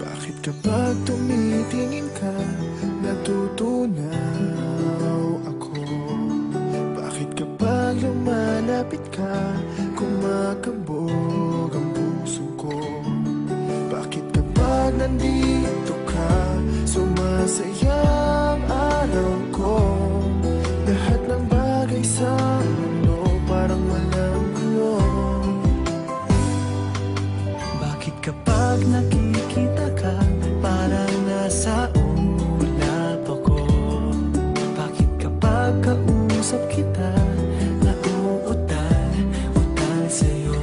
Bakit kapag tumitingin ka, natutunaw ako? Bakit kapag lumalapit ka, kumakabog ang puso ko? Bakit kapag nandito ka, sumasaya ang araw ko? Lahat ng bagay sa mundo parang walang gulo. Bakit kapag nakikita ka, parang nasa ulap ako? Bakit kapag kausap kita, nauutal sa'yo?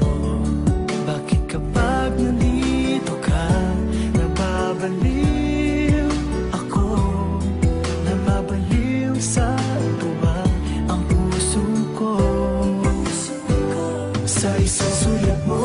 Bakit kapag nandito ka, nababaliw ako? Nababaliw sa tuwa ang puso ko. Sa isang sulat mo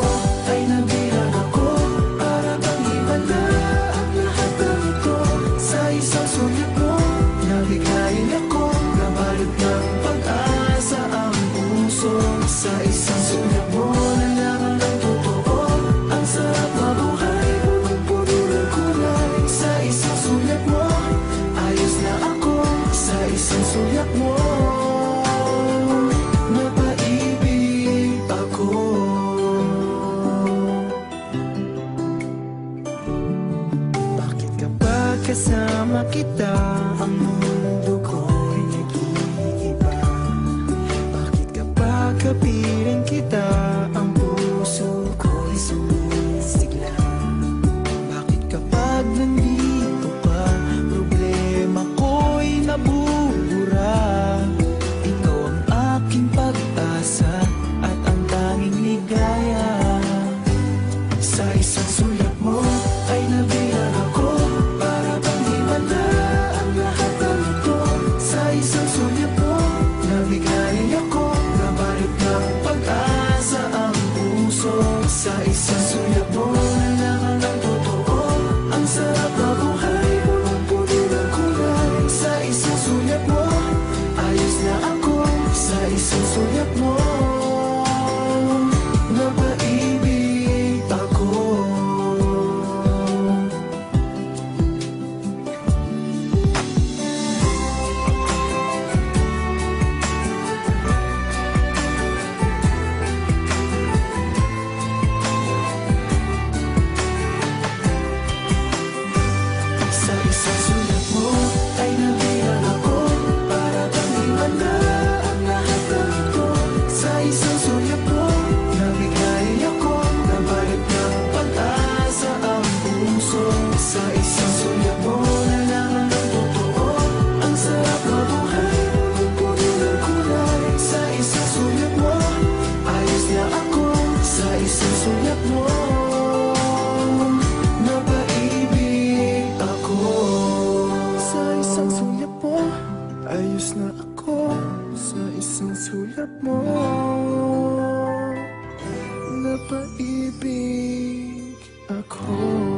ay nabilang ako, para bang himala ang lahat ng ito. Sa isang sulat mo, nabigayin ako, nabalot ng pag-asa ang puso. Sa isang sulat mo, nalaman ng totoo, ang sarap mabuhay, punong-puno ng kulay. Sa isang sulat mo, ayos na ako. Sa isang sulat mo, napaibig ako. Bakit kapag kasama kita, ang mundo ko'y nag-iiba? Bakit kapag kapiling kita, ang puso ko'y sumisigla? Bakit kapag nandito ka, problema ko'y nabubura? Ikaw ang aking pag-asa at ang tanging ligaya. Sa isang sulat mo ay nabilang ako, para bang himala ang lahat ng ito. Sa isang sulat mo, nabigayin ako, nabalot ng pag-asa ang puso. Sa isang sulat mo, nalaman ng totoo, ang sarap na buhay, punong-puno ng kulay. Sa isang sulat mo, ayos na ako. Sa isang sulat mo, napaibig ako. Sa isang sulat mo ay nabilang ako, para bang himala ang lahat ng ito. Sa isang sulat mo, nabigayin ako, nabalot ng pag-asa ang puso. Sa isang sulat mo, nalaman ng totoo, ang sarap mabuhay, punong-puno ng kulay. Sa isang sulat mo, ayos na ako. Sa isang sulat mo, napaibig ako. Sa isang sulat mo, ayos na ako. Sa isang sulat mo, napaibig ako.